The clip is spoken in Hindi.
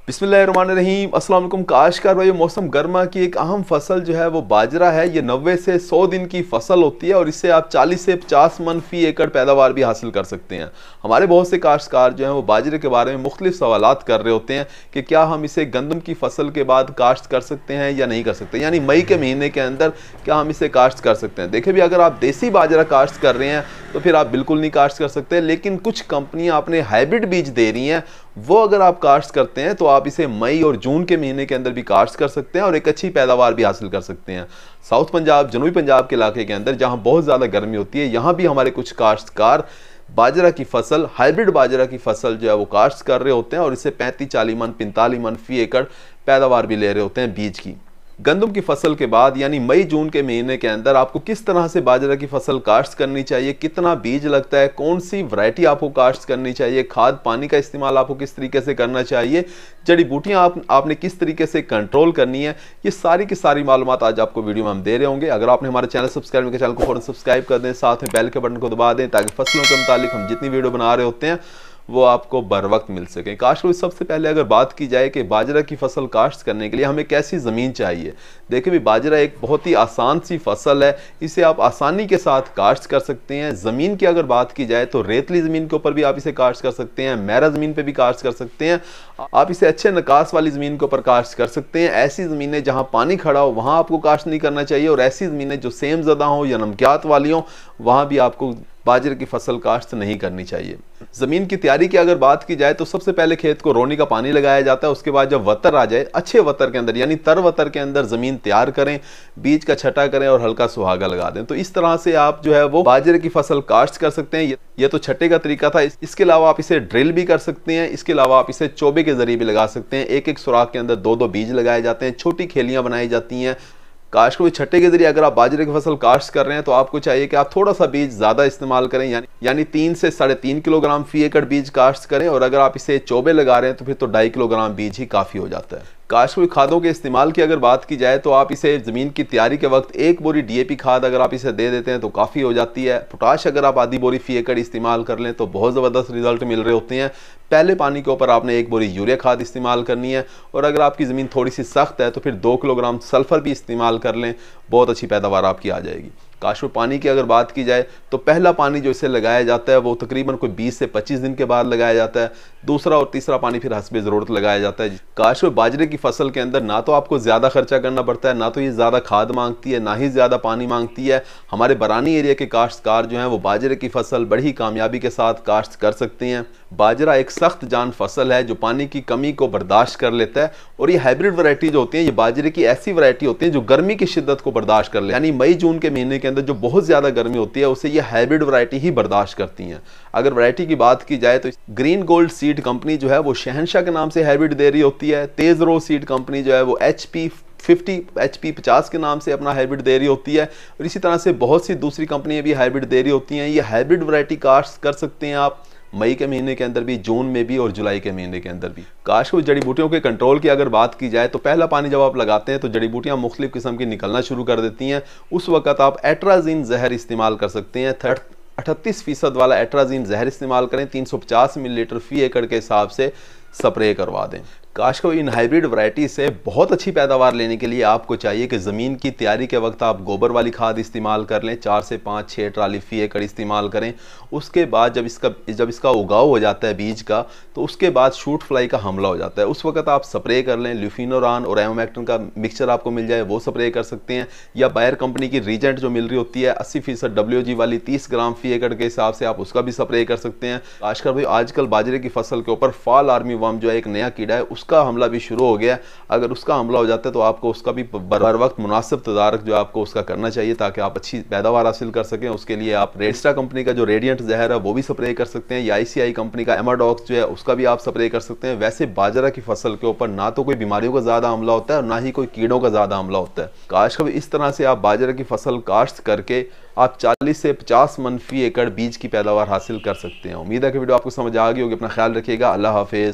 बिस्मिल्लाहिर्रहमानिर्रहीम। अस्सलाम वालेकुम काश्तकार भाई। मौसम गर्मा की एक अहम फसल जो है वो बाजरा है। ये 90 से 100 दिन की फसल होती है और इससे आप 40 से 50 मन फी एकड़ पैदावार भी हासिल कर सकते हैं। हमारे बहुत से काश्तकार जो हैं वो बाजरे के बारे में मुख्तलिफ सवालात कर रहे होते हैं कि क्या हम इसे गंदम की फसल के बाद काश्त कर सकते हैं या नहीं कर सकते, यानी मई के महीने के अंदर क्या हम इसे काश्त कर सकते हैं। देखिए भी, अगर आप देसी बाजरा काश्त कर रहे हैं तो फिर आप बिल्कुल नहीं काश्त कर सकते, लेकिन कुछ कंपनियां अपने हाइब्रिड बीज दे रही हैं, वो अगर आप काश्त करते हैं तो आप इसे मई और जून के महीने के अंदर भी काश्त कर सकते हैं और एक अच्छी पैदावार भी हासिल कर सकते हैं। साउथ पंजाब, जनूबी पंजाब के इलाके के अंदर जहां बहुत ज़्यादा गर्मी होती है, यहां भी हमारे कुछ काश्तकार बाजरा की फसल, हाइब्रिड बाजरा की फसल जो है वो काश्त कर रहे होते हैं और इससे 35-40 मन 45 मन फी एकड़ पैदावार भी ले रहे होते हैं बीज की। गंदम की फसल के बाद यानी मई जून के महीने के अंदर आपको किस तरह से बाजरा की फसल काश्त करनी चाहिए, कितना बीज लगता है, कौन सी वैरायटी आपको काश्त करनी चाहिए, खाद पानी का इस्तेमाल आपको किस तरीके से करना चाहिए, जड़ी बूटियां आपने किस तरीके से कंट्रोल करनी है, ये सारी की सारी मालूमात आज आपको वीडियो में हम दे रहे होंगे। अगर आपने हमारे चैनल सब्सक्राइब किया, चैनल को फौरन सब्सक्राइब कर दें, साथ में बेल के बटन को दबा दें ताकि फसलों के मुतालिक हम जितनी वीडियो बना रहे होते हैं वो आपको बर वक्त मिल सके। काश्त सबसे पहले अगर बात की जाए कि बाजरा की फसल काश्त करने के लिए हमें कैसी ज़मीन चाहिए। देखिए भी, बाजरा एक बहुत ही आसान सी फसल है, इसे आप आसानी के साथ काश्त कर सकते हैं। ज़मीन की अगर बात की जाए तो रेतली ज़मीन के ऊपर भी आप इसे काश्त कर सकते हैं, मैरा ज़मीन पे भी काश्त कर सकते हैं, आप इसे अच्छे नकास वाली ज़मीन के ऊपर काश्त कर सकते हैं। ऐसी ज़मीनें जहाँ पानी खड़ा हो वहाँ आपको काश्त नहीं करना चाहिए, और ऐसी ज़मीनें जो सेम ज़दा हो या नमकियात वाली हो वहाँ भी आपको बाजरे की फसल काश्त नहीं करनी चाहिए। ज़मीन की तैयारी की अगर बात की जाए तो सबसे पहले खेत को रोनी का पानी लगाया जाता है। उसके बाद जब वतर आ जाए, अच्छे वतर के अंदर यानी तर वतर के अंदर ज़मीन तैयार करें, बीज का छटा करें और हल्का सुहागा लगा दें। तो इस तरह से आप जो है वो बाजरे की फसल काश्त कर सकते हैं। ये तो छटे का तरीका था। इसके अलावा आप इसे ड्रिल भी कर सकते हैं। इसके अलावा आप इसे चोबे के जरिए भी लगा सकते हैं। एक एक सुराख के अंदर 2-2 बीज लगाए जाते हैं, छोटी खेलियां बनाई जाती हैं। काश्त को छट्टे के जरिए अगर आप बाजरे की फसल काश्त कर रहे हैं तो आपको चाहिए कि आप थोड़ा सा बीज ज़्यादा इस्तेमाल करें, यानी 3 से 3.5 किलोग्राम फी एकड़ बीज काश्त करें, और अगर आप इसे चोबे लगा रहे हैं तो फिर तो 2.5 किलोग्राम बीज ही काफ़ी हो जाता है। काश्त हुई खादों के इस्तेमाल की अगर बात की जाए तो आप इसे ज़मीन की तैयारी के वक्त 1 बोरी DAP खाद अगर आप इसे दे देते हैं तो काफ़ी हो जाती है। पोटाश अगर आप आधी बोरी फी एकड़ इस्तेमाल कर लें तो बहुत ज़बरदस्त रिजल्ट मिल रहे होते हैं। पहले पानी के ऊपर आपने 1 बोरी यूरिया खाद इस्तेमाल करनी है, और अगर आपकी ज़मीन थोड़ी सी सख्त है तो फिर 2 किलोग्राम सल्फ़र भी इस्तेमाल कर लें, बहुत अच्छी पैदावार आपकी आ जाएगी। काश्त में पानी की अगर बात की जाए तो पहला पानी जो इसे लगाया जाता है वो तकरीबन कोई 20 से 25 दिन के बाद लगाया जाता है। दूसरा और तीसरा पानी फिर हस्बे ज़रूरत लगाया जाता है। काश्त में बाजरे की फसल के अंदर ना तो आपको ज़्यादा खर्चा करना पड़ता है, ना तो ये ज़्यादा खाद मांगती है, ना ही ज़्यादा पानी मांगती है। हमारे बरानी एरिया के काश्तकार जो हैं वो बाजरे की फसल बड़ी कामयाबी के साथ काश्त कर सकते हैं। बाजरा एक सख्त जान फसल है जो पानी की कमी को बर्दाश्त कर लेता है, और ये हाइब्रिड वैरायटी जो होती है, ये बाजरे की ऐसी वैरायटी होती है जो गर्मी की शिद्दत को बर्दाश्त कर ले, यानी मई जून के महीने के अंदर जो बहुत ज़्यादा गर्मी होती है उसे ये हाइब्रिड वैरायटी ही बर्दाश्त करती हैं। अगर वैरायटी की बात की जाए तो ग्रीन गोल्ड सीड कंपनी जो है वो शहनशाह के नाम से हाइब्रिड दे रही होती है। तेज रो सीड कंपनी जो है वो HP 50 के नाम से अपना हाइब्रिड दे रही होती है, और इसी तरह से बहुत सी दूसरी कंपनियां भी हाइब्रिड दे रही होती हैं। ये हाइब्रिड वैरायटी काश्त कर सकते हैं आप मई के महीने के अंदर भी, जून में भी और जुलाई के महीने के अंदर भी। काश्त को जड़ी बूटियों के कंट्रोल की अगर बात की जाए तो पहला पानी जब आप लगाते हैं तो जड़ी बूटियां मुख्तलिफ किस्म की निकलना शुरू कर देती हैं। उस वक्त आप एट्राजीन जहर इस्तेमाल कर सकते हैं। 38% वाला एट्राजीन जहर इस्तेमाल करें, 350 मिलीलीटर फी एकड़ के हिसाब से स्प्रे करवा दें। काश्त को इन हाइब्रिड वैरायटी से बहुत अच्छी पैदावार लेने के लिए आपको चाहिए कि ज़मीन की तैयारी के वक्त आप गोबर वाली खाद इस्तेमाल कर लें, 4 से 5-6 ट्राली फी एकड़ इस्तेमाल करें। उसके बाद जब इसका उगाव हो जाता है बीज का, तो उसके बाद शूट फ्लाई का हमला हो जाता है। उस वक्त आप स्प्रे कर लें, ल्यूफिनोरान और एमोमेक्टिन का मिक्सचर आपको मिल जाए वो स्प्रे कर सकते हैं, या बायर कंपनी की रीजेंट जो मिल रही होती है 80% WG वाली 30 ग्राम फी एकड़ के हिसाब से आप उसका भी स्प्रे कर सकते हैं। काश्तकार भाई, आजकल बाजरे की फसल के ऊपर फॉल आर्मी वर्म जो है एक नया कीड़ा है, उसका हमला भी शुरू हो गया। अगर उसका हमला हो जाता है तो आपको उसका भी बर वक्त मुनासिब तदारक जो आपको उसका करना चाहिए ताकि आप अच्छी पैदावार हासिल कर सकें। उसके लिए आप रेडस्टा कंपनी का जो रेडिएंट जहर है वो भी स्प्रे कर सकते हैं, या ICI कंपनी का एमाडॉक्स जो है उसका भी आप स्प्रे कर सकते हैं। वैसे बाजरा की फसल के ऊपर ना तो कोई बीमारियों का ज़्यादा हमला होता है और ना ही कोई कीड़ों का ज़्यादा हमला होता है। काश्त का इस तरह से आप बाजरा की फसल काश्त करके आप 40 से 50 मन फी एकड़ बीज की पैदावार हासिल कर सकते हैं। उम्मीद है कि वीडियो आपको समझ आ गई होगी। अपना ख्याल रखिएगा। अल्लाह हाफिज़।